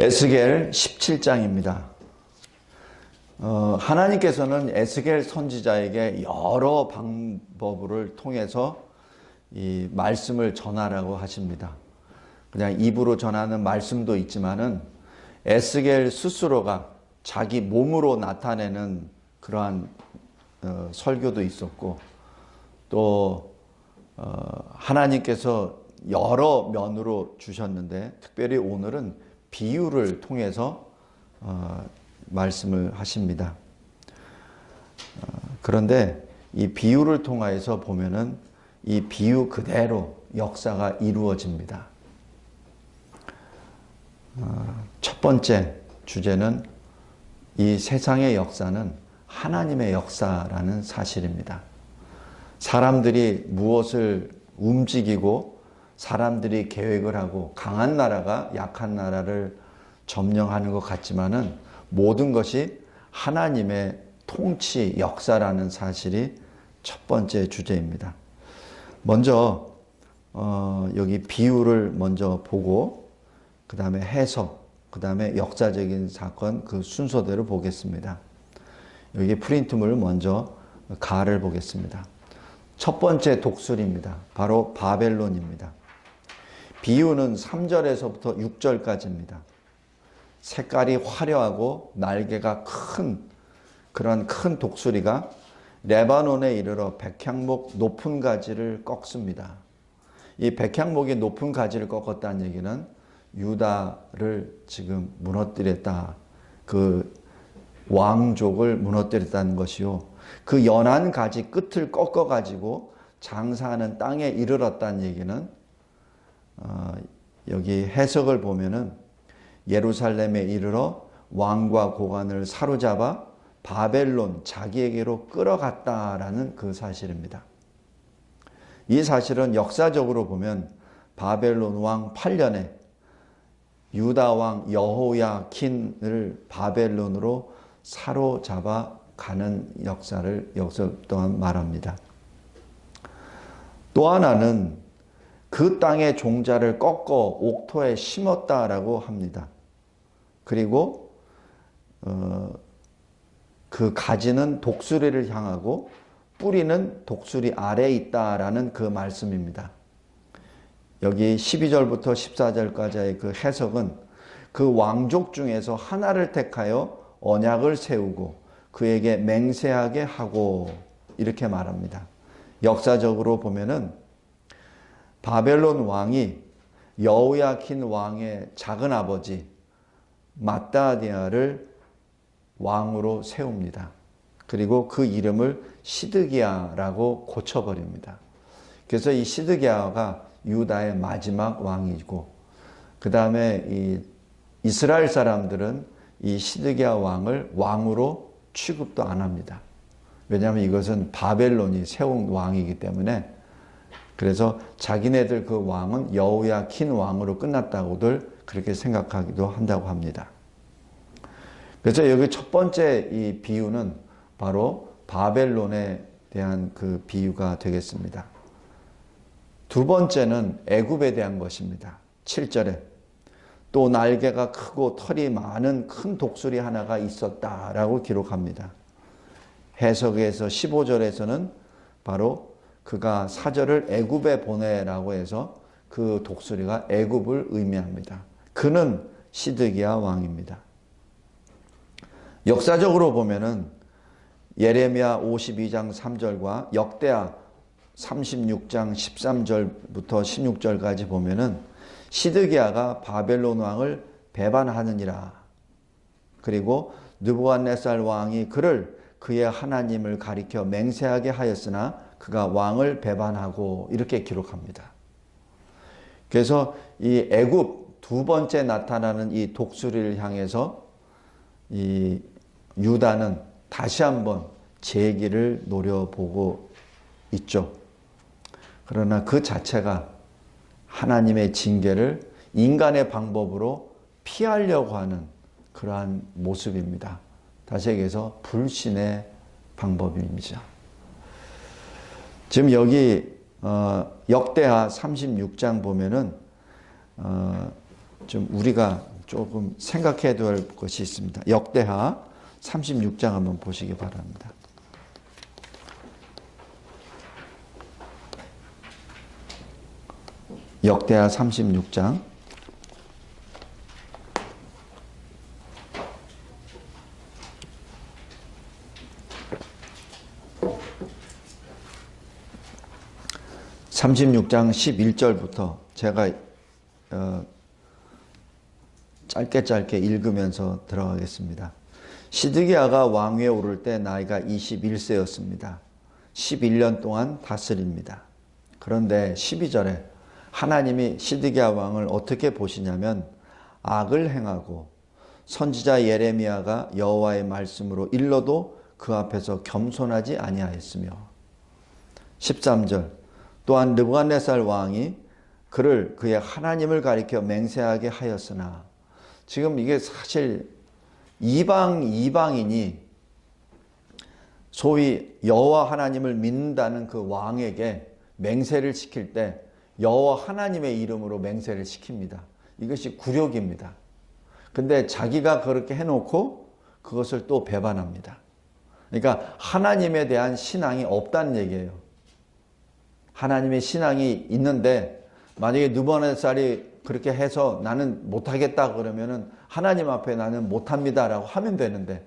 에스겔 17장입니다. 하나님께서는 에스겔 선지자에게 여러 방법을 통해서 이 말씀을 전하라고 하십니다. 그냥 입으로 전하는 말씀도 있지만은 에스겔 스스로가 자기 몸으로 나타내는 그러한 설교도 있었고, 또 하나님께서 여러 면으로 주셨는데, 특별히 오늘은 비유를 통해서 말씀을 하십니다. 그런데 이 비유를 통해서 보면은 이 비유 그대로 역사가 이루어집니다. 첫 번째 주제는 이 세상의 역사는 하나님의 역사라는 사실입니다. 사람들이 무엇을 움직이고 사람들이 계획을 하고 강한 나라가 약한 나라를 점령하는 것 같지만은 모든 것이 하나님의 통치 역사라는 사실이 첫 번째 주제입니다. 먼저 여기 비유를 먼저 보고 그 다음에 해석, 그 다음에 역사적인 사건 그 순서대로 보겠습니다. 여기 프린트물 먼저 가를 보겠습니다. 첫 번째 독수리입니다. 바로 바벨론입니다. 비유는 3절에서부터 6절까지입니다. 색깔이 화려하고 날개가 큰 그런 큰 독수리가 레바논에 이르러 백향목 높은 가지를 꺾습니다. 이 백향목이 높은 가지를 꺾었다는 얘기는 유다를 지금 무너뜨렸다. 그 왕족을 무너뜨렸다는 것이요. 그 연한 가지 끝을 꺾어가지고 장사하는 땅에 이르렀다는 얘기는 여기 해석을 보면은 예루살렘에 이르러 왕과 고관을 사로잡아 바벨론 자기에게로 끌어갔다라는 그 사실입니다. 이 사실은 역사적으로 보면 바벨론 왕 8년에 유다 왕 여호야킨을 바벨론으로 사로잡아 가는 역사를 여기서 또한 말합니다. 또 하나는 그 땅의 종자를 꺾어 옥토에 심었다라고 합니다. 그리고 그 가지는 독수리를 향하고 뿌리는 독수리 아래에 있다라는 그 말씀입니다. 여기 12절부터 14절까지의 그 해석은 그 왕족 중에서 하나를 택하여 언약을 세우고 그에게 맹세하게 하고 이렇게 말합니다. 역사적으로 보면은 바벨론 왕이 여호야킨 왕의 작은 아버지 마따디아를 왕으로 세웁니다. 그리고 그 이름을 시드기야라고 고쳐버립니다. 그래서 이 시드기야가 유다의 마지막 왕이고, 그 다음에 이 이스라엘 사람들은 이 시드기야 왕을 왕으로 취급도 안 합니다. 왜냐하면 이것은 바벨론이 세운 왕이기 때문에. 그래서 자기네들 그 왕은 여호야킨 왕으로 끝났다고들 그렇게 생각하기도 한다고 합니다. 그래서 여기 첫 번째 이 비유는 바로 바벨론에 대한 그 비유가 되겠습니다. 두 번째는 애굽에 대한 것입니다. 7절에 또 날개가 크고 털이 많은 큰 독수리 하나가 있었다라고 기록합니다. 해석에서 15절에서는 바로 그가 사절을 애굽에 보내라고 해서 그 독수리가 애굽을 의미합니다. 그는 시드기야 왕입니다. 역사적으로 보면은 예레미야 52장 3절과 역대하 36장 13절부터 16절까지 보면은 시드기야가 바벨론 왕을 배반하느니라. 그리고 느부갓네살 왕이 그를 그의 하나님을 가리켜 맹세하게 하였으나 그가 왕을 배반하고 이렇게 기록합니다. 그래서 이 애굽 두 번째 나타나는 이 독수리를 향해서 이 유다는 다시 한번 재기를 노려보고 있죠. 그러나 그 자체가 하나님의 징계를 인간의 방법으로 피하려고 하는 그러한 모습입니다. 다시 얘기해서 불신의 방법입니다. 지금 여기 역대하 36장 보면은 좀 우리가 조금 생각해야 될 것이 있습니다. 역대하 36장 한번 보시기 바랍니다. 역대하 36장 36장 11절부터 제가 짧게 읽으면서 들어가겠습니다. 시드기야가 왕위에 오를 때 나이가 21세였습니다. 11년 동안 다스립니다. 그런데 12절에 하나님이 시드기야 왕을 어떻게 보시냐면 악을 행하고 선지자 예레미야가 여호와의 말씀으로 일러도 그 앞에서 겸손하지 아니하였으며 13절 또한 느부갓네살 왕이 그를 그의 하나님을 가리켜 맹세하게 하였으나 지금 이게 사실 이방인이 소위 여호와 하나님을 믿는다는 그 왕에게 맹세를 시킬 때 여호와 하나님의 이름으로 맹세를 시킵니다. 이것이 굴욕입니다. 근데 자기가 그렇게 해놓고 그것을 또 배반합니다. 그러니까 하나님에 대한 신앙이 없다는 얘기예요. 하나님의 신앙이 있는데 만약에 느부갓네살이 그렇게 해서 나는 못하겠다 그러면은 하나님 앞에 나는 못합니다 라고 하면 되는데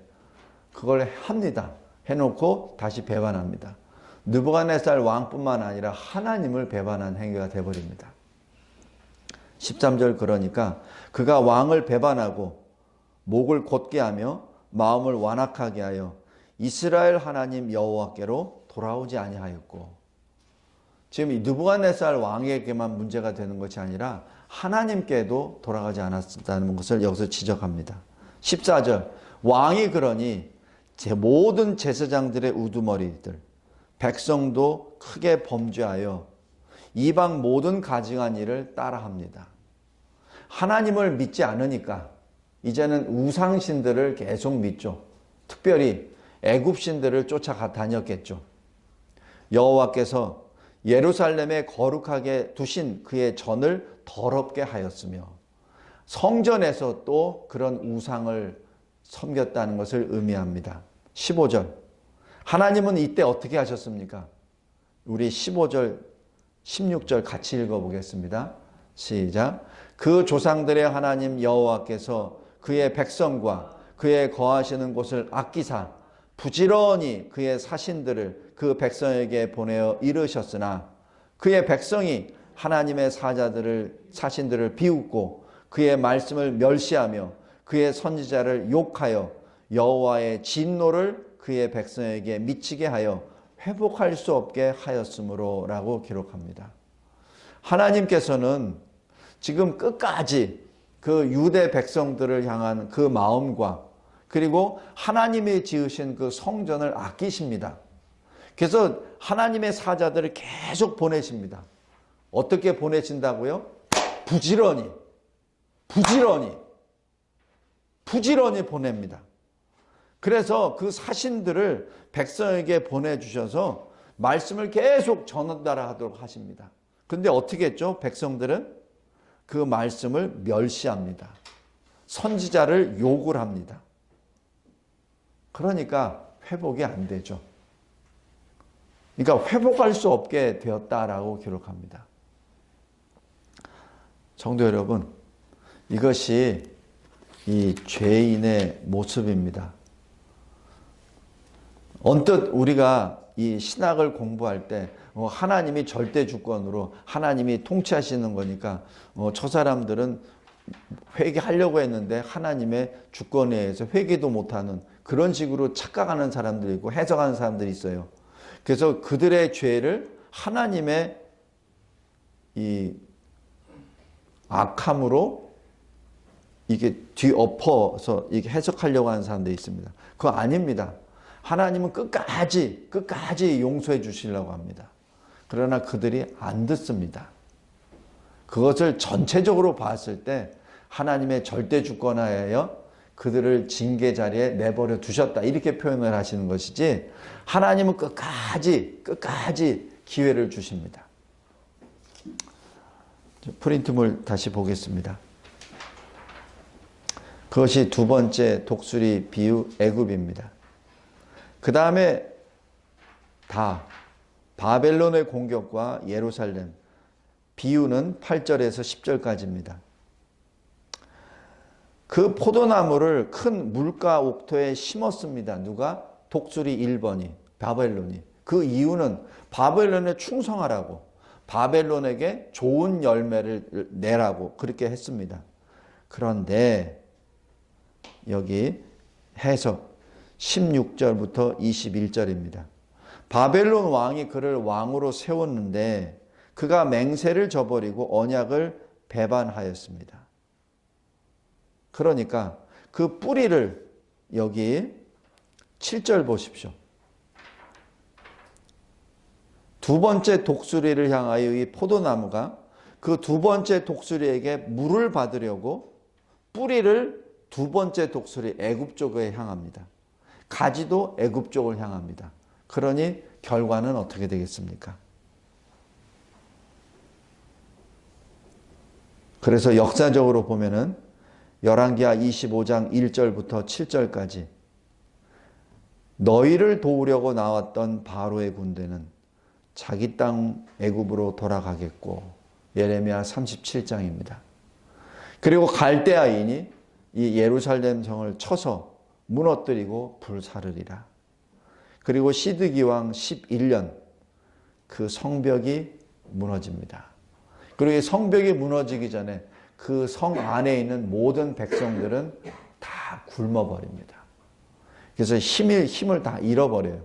그걸 합니다. 해놓고 다시 배반합니다. 느부갓네살 왕뿐만 아니라 하나님을 배반한 행위가 되어버립니다. 13절 그러니까 그가 왕을 배반하고 목을 곧게 하며 마음을 완악하게 하여 이스라엘 하나님 여호와께로 돌아오지 아니하였고 지금 이 느부갓네살 왕에게만 문제가 되는 것이 아니라 하나님께도 돌아가지 않았다는 것을 여기서 지적합니다. 14절 왕이 그러니 모든 제사장들의 우두머리들 백성도 크게 범죄하여 이방 모든 가증한 일을 따라합니다. 하나님을 믿지 않으니까 이제는 우상신들을 계속 믿죠. 특별히 애굽신들을 쫓아가 다녔겠죠. 여호와께서 예루살렘에 거룩하게 두신 그의 전을 더럽게 하였으며 성전에서 또 그런 우상을 섬겼다는 것을 의미합니다. 15절 하나님은 이때 어떻게 하셨습니까? 우리 15절 16절 같이 읽어보겠습니다. 시작. 그 조상들의 하나님 여호와께서 그의 백성과 그의 거하시는 곳을 아끼사 부지런히 그의 사신들을 그 백성에게 보내어 이르셨으나 그의 백성이 하나님의 사신들을 비웃고 그의 말씀을 멸시하며 그의 선지자를 욕하여 여호와의 진노를 그의 백성에게 미치게 하여 회복할 수 없게 하였으므로 라고 기록합니다. 하나님께서는 지금 끝까지 그 유대 백성들을 향한 그 마음과 그리고 하나님이 지으신 그 성전을 아끼십니다. 그래서 하나님의 사자들을 계속 보내십니다. 어떻게 보내신다고요? 부지런히 보냅니다. 그래서 그 사신들을 백성에게 보내주셔서 말씀을 계속 전달하도록 하십니다. 그런데 어떻게 했죠? 백성들은 그 말씀을 멸시합니다. 선지자를 욕을 합니다. 그러니까 회복이 안 되죠. 그러니까 회복할 수 없게 되었다라고 기록합니다. 성도 여러분, 이것이 이 죄인의 모습입니다. 언뜻 우리가 이 신학을 공부할 때 하나님이 절대 주권으로 하나님이 통치하시는 거니까 저 사람들은 회개하려고 했는데 하나님의 주권에 의해서 회개도 못하는 그런 식으로 착각하는 사람들이 있고 해석하는 사람들이 있어요. 그래서 그들의 죄를 하나님의 이 악함으로 이게 뒤엎어서 이게 해석하려고 하는 사람들이 있습니다. 그거 아닙니다. 하나님은 끝까지 용서해 주시려고 합니다. 그러나 그들이 안 듣습니다. 그것을 전체적으로 봤을 때 하나님의 절대 주권하에 그들을 징계 자리에 내버려 두셨다. 이렇게 표현을 하시는 것이지 하나님은 끝까지 기회를 주십니다. 프린트물 다시 보겠습니다. 그것이 두 번째 독수리 비유 애굽입니다. 그 다음에 바벨론의 공격과 예루살렘 비유는 8절에서 10절까지입니다. 그 포도나무를 큰 물가 옥토에 심었습니다. 누가? 독수리 1번이, 바벨론이. 그 이유는 바벨론에 충성하라고, 바벨론에게 좋은 열매를 내라고 그렇게 했습니다. 그런데 여기 해석 16절부터 21절입니다. 바벨론 왕이 그를 왕으로 세웠는데 그가 맹세를 저버리고 언약을 배반하였습니다. 그러니까 그 뿌리를 여기 7절 보십시오. 두 번째 독수리를 향하여 이 포도나무가 그 두 번째 독수리에게 물을 받으려고 뿌리를 두 번째 독수리 애굽 쪽에 향합니다. 가지도 애굽 쪽을 향합니다. 그러니 결과는 어떻게 되겠습니까? 그래서 역사적으로 보면은 열왕기하 25장 1절부터 7절까지 너희를 도우려고 나왔던 바로의 군대는 자기 땅 애굽으로 돌아가겠고, 예레미야 37장입니다. 그리고 갈대아인이 이 예루살렘 성을 쳐서 무너뜨리고 불사르리라. 그리고 시드기왕 11년 그 성벽이 무너집니다. 그리고 이 성벽이 무너지기 전에 그 성 안에 있는 모든 백성들은 다 굶어버립니다. 그래서 힘을 다 잃어버려요.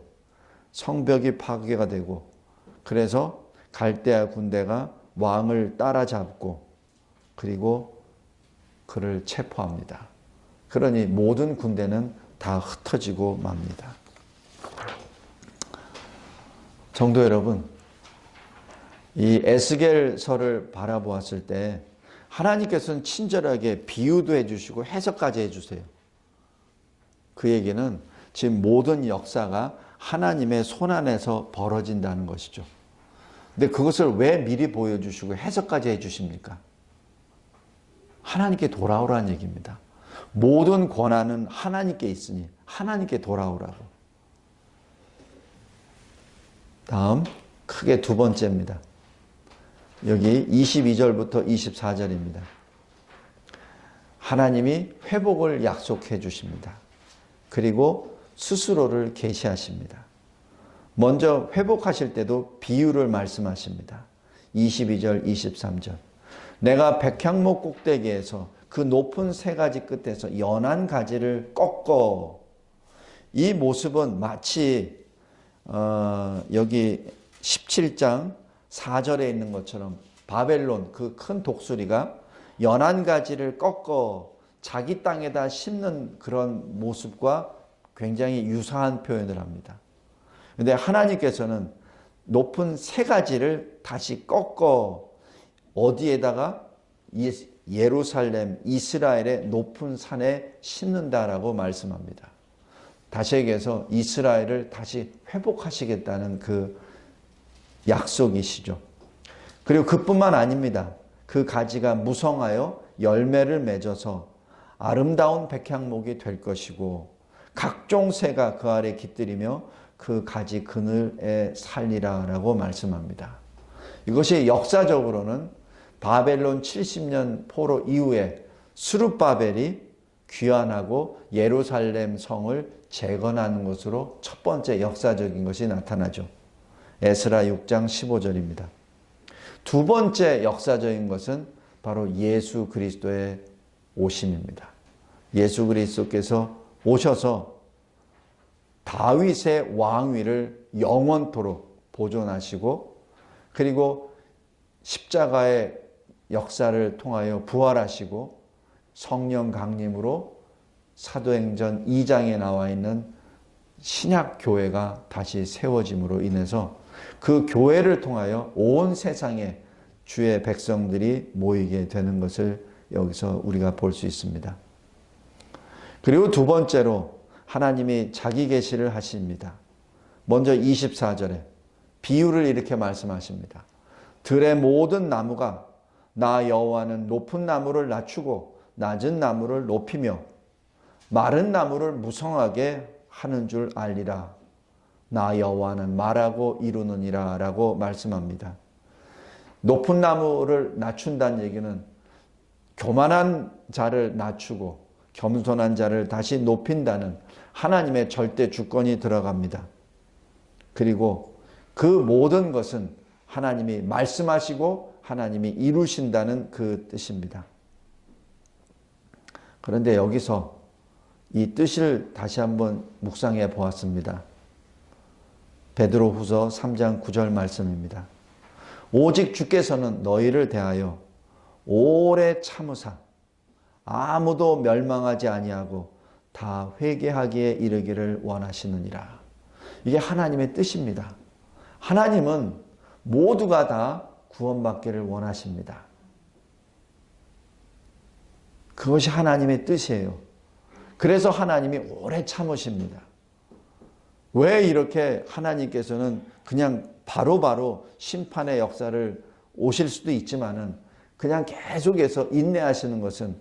성벽이 파괴가 되고, 그래서 갈대아 군대가 왕을 따라잡고 그리고 그를 체포합니다. 그러니 모든 군대는 다 흩어지고 맙니다. 성도 여러분, 이 에스겔서를 바라보았을 때 하나님께서는 친절하게 비유도 해주시고 해석까지 해주세요. 그 얘기는 지금 모든 역사가 하나님의 손안에서 벌어진다는 것이죠. 근데 그것을 왜 미리 보여주시고 해석까지 해주십니까? 하나님께 돌아오라는 얘기입니다. 모든 권한은 하나님께 있으니 하나님께 돌아오라고. 다음 크게 두 번째입니다. 여기 22절부터 24절입니다. 하나님이 회복을 약속해 주십니다. 그리고 스스로를 계시하십니다. 먼저 회복하실 때도 비유를 말씀하십니다. 22절, 23절. 내가 백향목 꼭대기에서 그 높은 세 가지 끝에서 연한 가지를 꺾어. 이 모습은 마치 여기 17장 4절에 있는 것처럼 바벨론 그 큰 독수리가 연한 가지를 꺾어 자기 땅에다 심는 그런 모습과 굉장히 유사한 표현을 합니다. 그런데 하나님께서는 높은 세 가지를 다시 꺾어 어디에다가? 예루살렘, 이스라엘의 높은 산에 심는다라고 말씀합니다. 다시 얘기해서 이스라엘을 다시 회복하시겠다는 그 약속이시죠. 그리고 그뿐만 아닙니다. 그 가지가 무성하여 열매를 맺어서 아름다운 백향목이 될 것이고 각종 새가 그 아래 깃들이며 그 가지 그늘에 살리라라고 말씀합니다. 이것이 역사적으로는 바벨론 70년 포로 이후에 스룹바벨이 귀환하고 예루살렘 성을 재건하는 것으로 첫 번째 역사적인 것이 나타나죠. 에스라 6장 15절입니다. 두 번째 역사적인 것은 바로 예수 그리스도의 오심입니다. 예수 그리스도께서 오셔서 다윗의 왕위를 영원토록 보존하시고 그리고 십자가의 역사를 통하여 부활하시고 성령 강림으로 사도행전 2장에 나와 있는 신약 교회가 다시 세워짐으로 인해서 그 교회를 통하여 온 세상에 주의 백성들이 모이게 되는 것을 여기서 우리가 볼 수 있습니다. 그리고 두 번째로 하나님이 자기 계시를 하십니다. 먼저 24절에 비유를 이렇게 말씀하십니다. 들의 모든 나무가 나 여호와는 높은 나무를 낮추고 낮은 나무를 높이며 마른 나무를 무성하게 하는 줄 알리라. 나 여호와는 말하고 이루느니라 라고 말씀합니다. 높은 나무를 낮춘다는 얘기는 교만한 자를 낮추고 겸손한 자를 다시 높인다는 하나님의 절대 주권이 들어갑니다. 그리고 그 모든 것은 하나님이 말씀하시고 하나님이 이루신다는 그 뜻입니다. 그런데 여기서 이 뜻을 다시 한번 묵상해 보았습니다. 베드로후서 3장 9절 말씀입니다. 오직 주께서는 너희를 대하여 오래 참으사 아무도 멸망하지 아니하고 다 회개하기에 이르기를 원하시느니라. 이게 하나님의 뜻입니다. 하나님은 모두가 다 구원받기를 원하십니다. 그것이 하나님의 뜻이에요. 그래서 하나님이 오래 참으십니다. 왜 이렇게 하나님께서는 그냥 바로바로 심판의 역사를 오실 수도 있지만은 그냥 계속해서 인내하시는 것은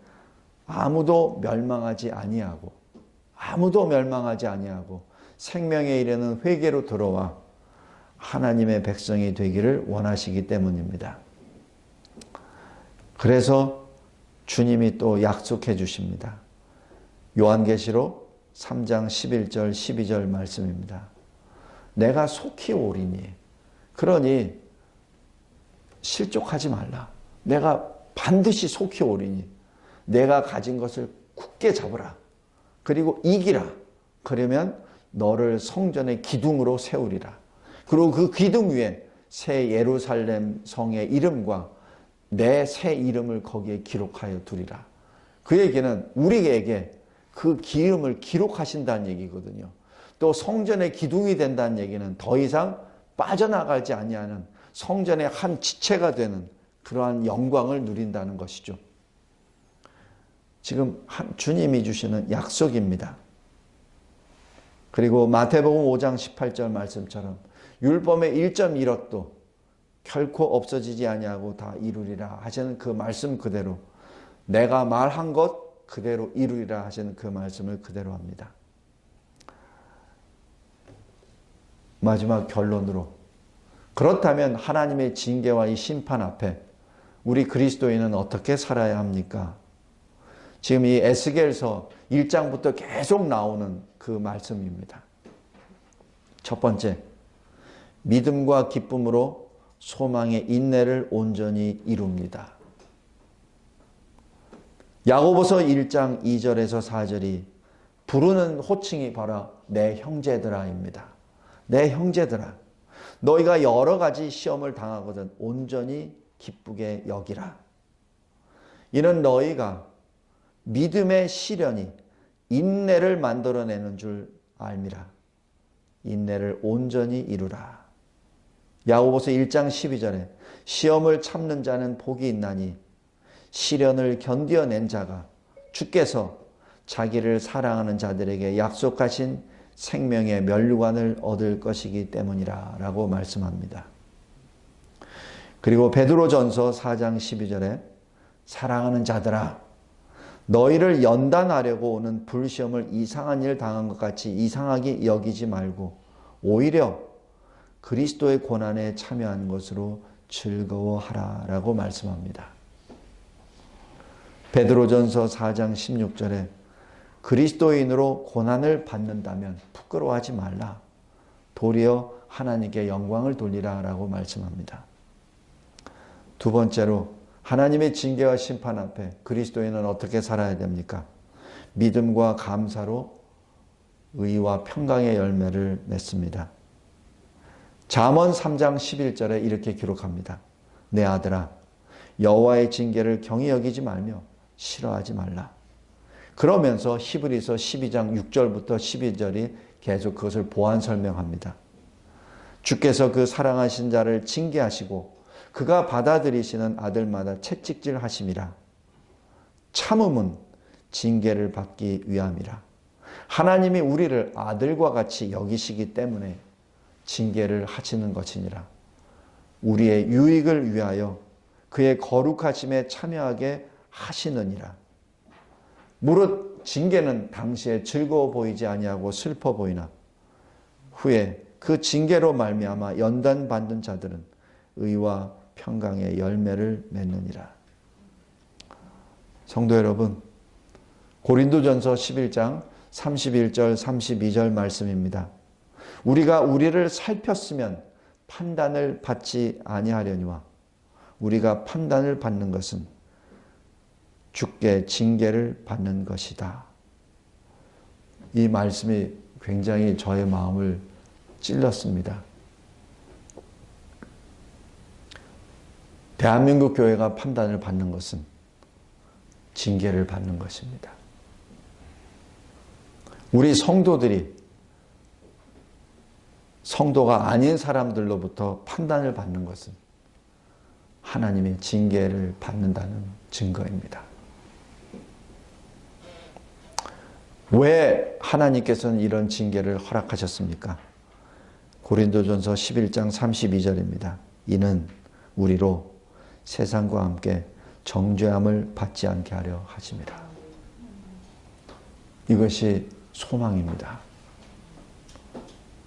아무도 멸망하지 아니하고 생명에 이르는 회개로 들어와 하나님의 백성이 되기를 원하시기 때문입니다. 그래서 주님이 또 약속해 주십니다. 요한계시록 3장 11절 12절 말씀입니다. 내가 속히 오리니 그러니 실족하지 말라. 내가 반드시 속히 오리니 내가 가진 것을 굳게 잡으라. 그리고 이기라. 그러면 너를 성전의 기둥으로 세우리라. 그리고 그 기둥 위에 새 예루살렘 성의 이름과 내 새 이름을 거기에 기록하여 두리라. 그 얘기는 우리에게 그 기름을 기록하신다는 얘기거든요. 또 성전의 기둥이 된다는 얘기는 더 이상 빠져나가지 아니하는 성전의 한 지체가 되는 그러한 영광을 누린다는 것이죠. 지금 주님이 주시는 약속입니다. 그리고 마태복음 5장 18절 말씀처럼 율법의 1.1엇도 결코 없어지지 아니하고 다 이루리라 하시는 그 말씀 그대로 내가 말한 것 그대로 이루리라 하시는 그 말씀을 그대로 합니다. 마지막 결론으로 그렇다면 하나님의 징계와 이 심판 앞에 우리 그리스도인은 어떻게 살아야 합니까? 지금 이 에스겔서 1장부터 계속 나오는 그 말씀입니다. 첫 번째, 믿음과 기쁨으로 소망의 인내를 온전히 이룹니다. 야고보서 1장 2절에서 4절이 부르는 호칭이 바로 내 형제들아입니다. 내 형제들아, 너희가 여러 가지 시험을 당하거든 온전히 기쁘게 여기라. 이는 너희가 믿음의 시련이 인내를 만들어내는 줄 알미라. 인내를 온전히 이루라. 야고보서 1장 12절에 시험을 참는 자는 복이 있나니 시련을 견뎌낸 자가 주께서 자기를 사랑하는 자들에게 약속하신 생명의 면류관을 얻을 것이기 때문이라 라고 말씀합니다. 그리고 베드로전서 4장 12절에 사랑하는 자들아 너희를 연단하려고 오는 불시험을 이상한 일 당한 것 같이 이상하게 여기지 말고 오히려 그리스도의 고난에 참여한 것으로 즐거워하라 라고 말씀합니다. 베드로전서 4장 16절에 그리스도인으로 고난을 받는다면 부끄러워하지 말라. 도리어 하나님께 영광을 돌리라 라고 말씀합니다. 두 번째로 하나님의 징계와 심판 앞에 그리스도인은 어떻게 살아야 됩니까? 믿음과 감사로 의와 평강의 열매를 맺습니다. 잠언 3장 11절에 이렇게 기록합니다. 내 아들아 여호와의 징계를 경히 여기지 말며 싫어하지 말라. 그러면서 히브리서 12장 6절부터 12절이 계속 그것을 보완 설명합니다. 주께서 그 사랑하신 자를 징계하시고 그가 받아들이시는 아들마다 채찍질 하심이라. 참음은 징계를 받기 위함이라. 하나님이 우리를 아들과 같이 여기시기 때문에 징계를 하시는 것이니라. 우리의 유익을 위하여 그의 거룩하심에 참여하게 하시느니라. 무릇 징계는 당시에 즐거워 보이지 아니하고 슬퍼 보이나 후에 그 징계로 말미암아 연단 받는 자들은 의와 평강의 열매를 맺느니라. 성도 여러분, 고린도전서 11장 31절 32절 말씀입니다. 우리가 우리를 살폈으면 판단을 받지 아니하려니와 우리가 판단을 받는 것은 주께 징계를 받는 것이다. 이 말씀이 굉장히 저의 마음을 찔렀습니다. 대한민국 교회가 판단을 받는 것은 징계를 받는 것입니다. 우리 성도들이 성도가 아닌 사람들로부터 판단을 받는 것은 하나님의 징계를 받는다는 증거입니다. 왜 하나님께서는 이런 징계를 허락하셨습니까? 고린도전서 11장 32절입니다. 이는 우리로 세상과 함께 정죄함을 받지 않게 하려 하심이라. 이것이 소망입니다.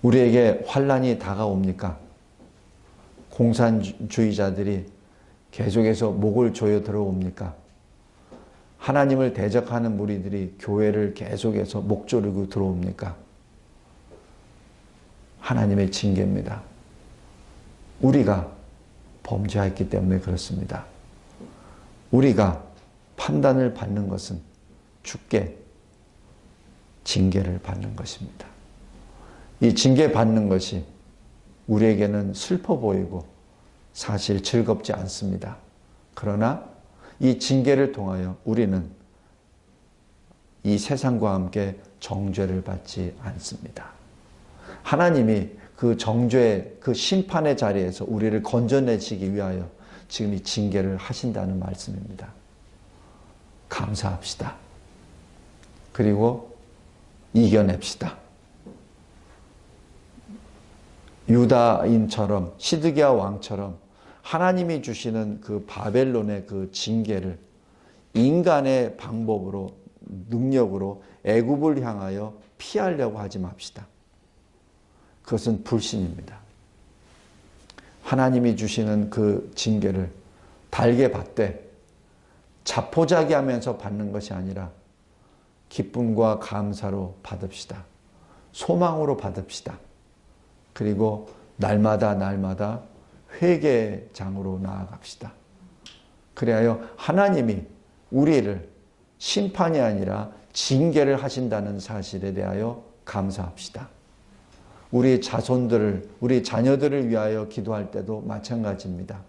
우리에게 환난이 다가옵니까? 공산주의자들이 계속해서 목을 조여 들어옵니까? 하나님을 대적하는 무리들이 교회를 계속해서 목 조르고 들어옵니까? 하나님의 징계입니다. 우리가 범죄했기 때문에 그렇습니다. 우리가 판단을 받는 것은 주께 징계를 받는 것입니다. 이 징계 받는 것이 우리에게는 슬퍼 보이고 사실 즐겁지 않습니다. 그러나 이 징계를 통하여 우리는 이 세상과 함께 정죄를 받지 않습니다. 하나님이 그 정죄, 그 심판의 자리에서 우리를 건져내시기 위하여 지금 이 징계를 하신다는 말씀입니다. 감사합시다. 그리고 이겨냅시다. 유다인처럼, 시드기야 왕처럼 하나님이 주시는 그 바벨론의 그 징계를 인간의 방법으로, 능력으로 애굽을 향하여 피하려고 하지 맙시다. 그것은 불신입니다. 하나님이 주시는 그 징계를 달게 받되 자포자기하면서 받는 것이 아니라 기쁨과 감사로 받읍시다. 소망으로 받읍시다. 그리고 날마다 회개장으로 나아갑시다. 그리하여 하나님이 우리를 심판이 아니라 징계를 하신다는 사실에 대하여 감사합시다. 우리 자손들을, 우리 자녀들을 위하여 기도할 때도 마찬가지입니다.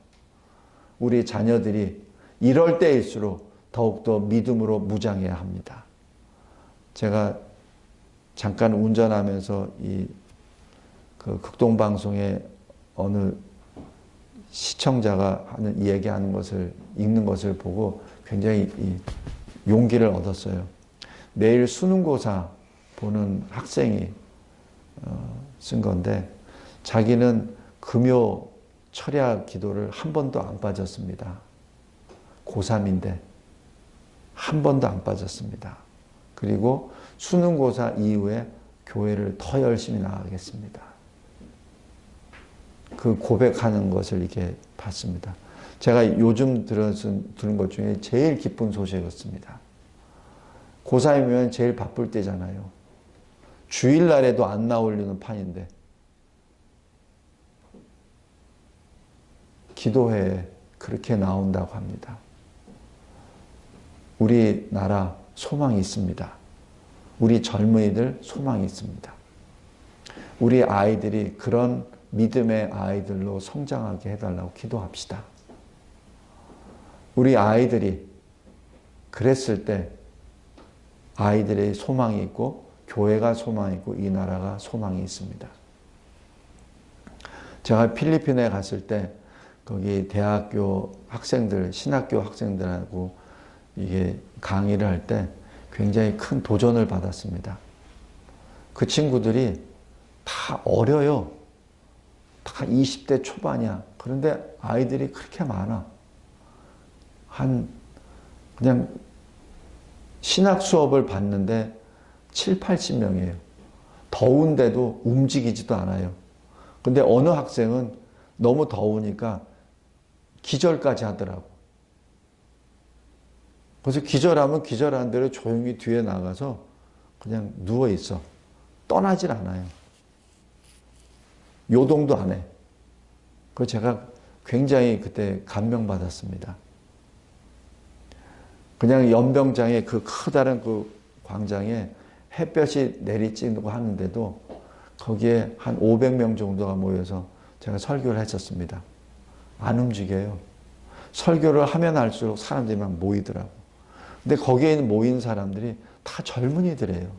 우리 자녀들이 이럴 때일수록 더욱더 믿음으로 무장해야 합니다. 제가 잠깐 운전하면서 그 극동방송에 어느 시청자가 하는 얘기하는 것을, 읽는 것을 보고 굉장히 용기를 얻었어요. 내일 수능고사 보는 학생이 쓴 건데 자기는 금요 철야 기도를 한 번도 안 빠졌습니다. 고3인데 한 번도 안 빠졌습니다. 그리고 수능고사 이후에 교회를 더 열심히 나가겠습니다. 그 고백하는 것을 이렇게 봤습니다. 제가 요즘 들은 것 중에 제일 기쁜 소식이었습니다. 고3이면 제일 바쁠 때잖아요. 주일날에도 안 나오려는 판인데 기도회에 그렇게 나온다고 합니다. 우리나라 소망이 있습니다. 우리 젊은이들 소망이 있습니다. 우리 아이들이 그런 믿음의 아이들로 성장하게 해달라고 기도합시다. 우리 아이들이 그랬을 때 아이들의 소망이 있고 교회가 소망이 있고 이 나라가 소망이 있습니다. 제가 필리핀에 갔을 때 거기 대학교 학생들, 신학교 학생들하고 이게 강의를 할 때 굉장히 큰 도전을 받았습니다. 그 친구들이 다 어려요. 다 20대 초반이야. 그런데 아이들이 그렇게 많아. 그냥 신학 수업을 받는데 7, 80명이에요. 더운데도 움직이지도 않아요. 근데 어느 학생은 너무 더우니까 기절까지 하더라고. 그래서 기절하면 기절한 대로 조용히 뒤에 나가서 그냥 누워있어. 떠나질 않아요. 요동도 안 해. 그래서 제가 굉장히 그때 감명받았습니다. 그냥 연병장에 그 커다란 그 광장에 햇볕이 내리쬐고 하는데도 거기에 한 500명 정도가 모여서 제가 설교를 했었습니다. 안 움직여요. 설교를 하면 할수록 사람들이 막 모이더라고. 근데 거기에 모인 사람들이 다 젊은이들이에요.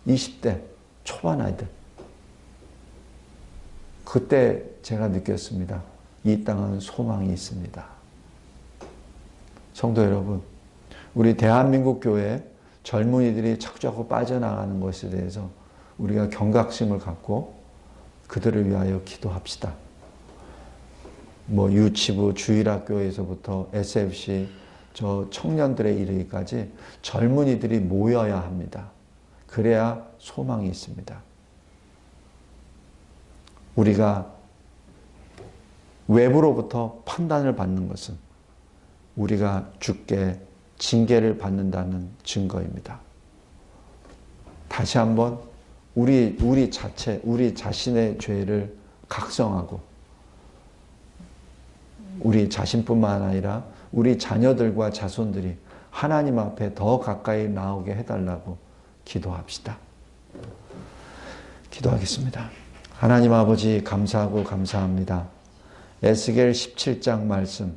20대 초반 아이들. 그때 제가 느꼈습니다. 이 땅은 소망이 있습니다. 성도 여러분, 우리 대한민국 교회 젊은이들이 자꾸자꾸 빠져나가는 것에 대해서 우리가 경각심을 갖고 그들을 위하여 기도합시다. 유치부, 주일학교에서부터 SFC, 저 청년들에 이르기까지 젊은이들이 모여야 합니다. 그래야 소망이 있습니다. 우리가 외부로부터 판단을 받는 것은 우리가 주께 징계를 받는다는 증거입니다. 다시 한번 우리 자신의 죄를 각성하고 우리 자신뿐만 아니라 우리 자녀들과 자손들이 하나님 앞에 더 가까이 나오게 해달라고 기도합시다. 기도하겠습니다. 하나님 아버지 감사하고 감사합니다. 에스겔 17장 말씀,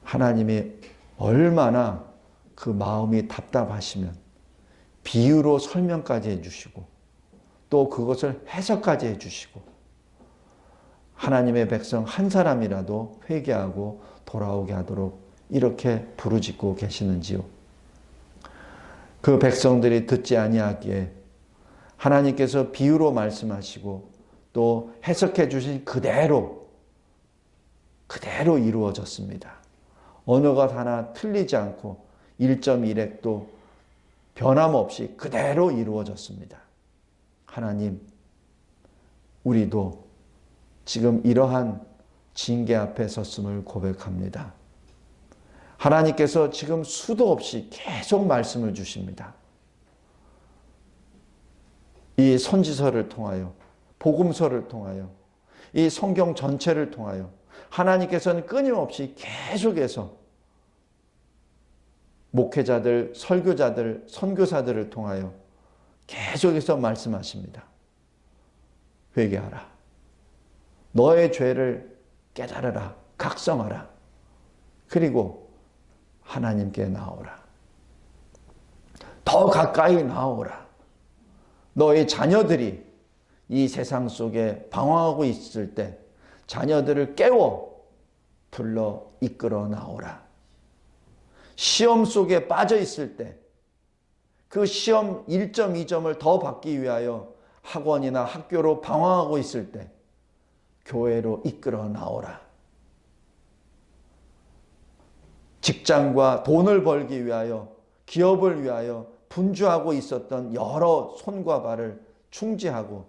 하나님이 얼마나 그 마음이 답답하시면 비유로 설명까지 해주시고 또 그것을 해석까지 해주시고 하나님의 백성 한 사람이라도 회개하고 돌아오게 하도록 이렇게 부르짖고 계시는지요. 그 백성들이 듣지 아니하기에 하나님께서 비유로 말씀하시고 또 해석해 주신 그대로 이루어졌습니다. 어느 것 하나 틀리지 않고 1.1획도 변함없이 그대로 이루어졌습니다. 하나님, 우리도 지금 이러한 징계 앞에 섰음을 고백합니다. 하나님께서 지금 수도 없이 계속 말씀을 주십니다. 이 선지서를 통하여, 복음서를 통하여, 이 성경 전체를 통하여 하나님께서는 끊임없이 계속해서 목회자들, 설교자들, 선교사들을 통하여 계속해서 말씀하십니다. 회개하라. 너의 죄를 깨달으라. 각성하라. 그리고 하나님께 나오라. 더 가까이 나오라. 너의 자녀들이 이 세상 속에 방황하고 있을 때 자녀들을 깨워 불러 이끌어 나오라. 시험 속에 빠져 있을 때 그 시험 1.2점을 더 받기 위하여 학원이나 학교로 방황하고 있을 때 교회로 이끌어 나오라. 직장과 돈을 벌기 위하여 기업을 위하여 분주하고 있었던 여러 손과 발을 충지하고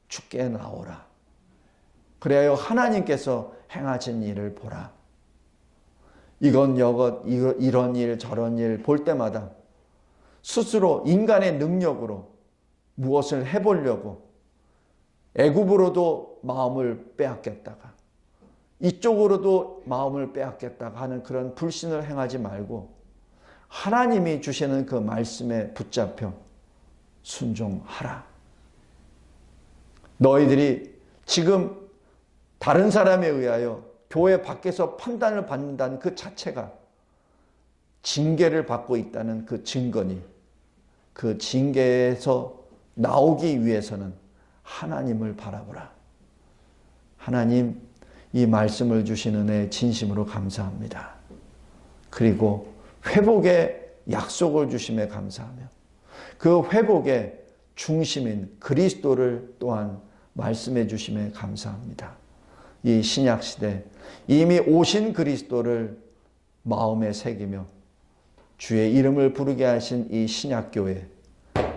주께 나오라. 그래야 하나님께서 행하신 일을 보라. 이런 일 저런 일 볼 때마다 스스로 인간의 능력으로 무엇을 해보려고 애굽으로도 마음을 빼앗겼다가 이쪽으로도 마음을 빼앗겼다가 하는 그런 불신을 행하지 말고 하나님이 주시는 그 말씀에 붙잡혀 순종하라. 너희들이 지금 다른 사람에 의하여 교회 밖에서 판단을 받는다는 그 자체가 징계를 받고 있다는 그 증거니 그 징계에서 나오기 위해서는 하나님을 바라보라. 하나님, 이 말씀을 주시는 은혜 진심으로 감사합니다. 그리고 회복의 약속을 주심에 감사하며 그 회복의 중심인 그리스도를 또한 말씀해 주심에 감사합니다. 이 신약시대 이미 오신 그리스도를 마음에 새기며 주의 이름을 부르게 하신 이 신약교회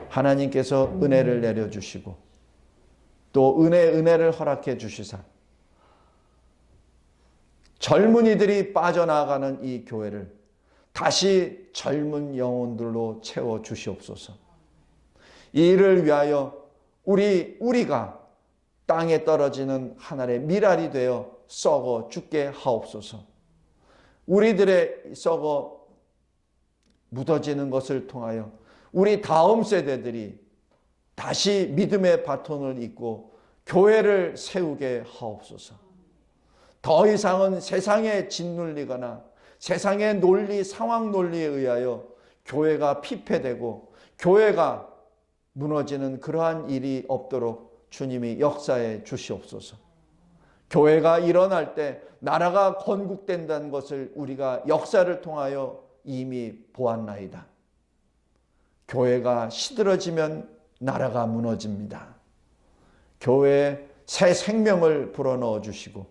하나님께서 은혜를 내려주시고 또 은혜를 허락해 주시사 젊은이들이 빠져나가는 이 교회를 다시 젊은 영혼들로 채워 주시옵소서. 이 일을 위하여 우리가 땅에 떨어지는 하늘의 밀알이 되어 썩어 죽게 하옵소서. 우리들의 썩어 묻어지는 것을 통하여 우리 다음 세대들이 다시 믿음의 바톤을 잇고 교회를 세우게 하옵소서. 더 이상은 세상에 짓눌리거나 세상의 논리, 상황 논리에 의하여 교회가 피폐되고 교회가 무너지는 그러한 일이 없도록 주님이 역사해 주시옵소서. 교회가 일어날 때 나라가 건국된다는 것을 우리가 역사를 통하여 이미 보았나이다. 교회가 시들어지면 나라가 무너집니다. 교회에 새 생명을 불어넣어 주시고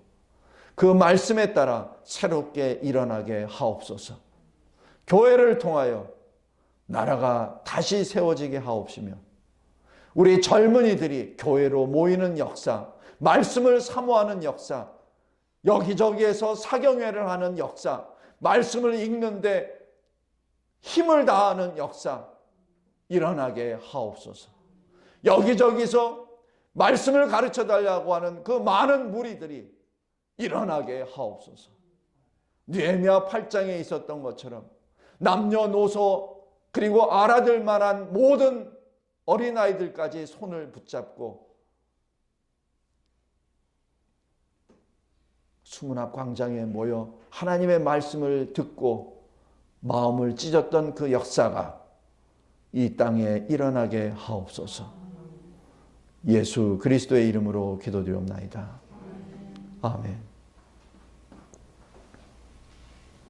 그 말씀에 따라 새롭게 일어나게 하옵소서. 교회를 통하여 나라가 다시 세워지게 하옵시며 우리 젊은이들이 교회로 모이는 역사, 말씀을 사모하는 역사, 여기저기에서 사경회를 하는 역사, 말씀을 읽는데 힘을 다하는 역사 일어나게 하옵소서. 여기저기서 말씀을 가르쳐달라고 하는 그 많은 무리들이 일어나게 하옵소서. 느헤미야 8장에 있었던 것처럼 남녀노소 그리고 알아들 만한 모든 어린아이들까지 손을 붙잡고 수문앞 광장에 모여 하나님의 말씀을 듣고 마음을 찢었던 그 역사가 이 땅에 일어나게 하옵소서. 예수 그리스도의 이름으로 기도드리옵나이다. 아멘.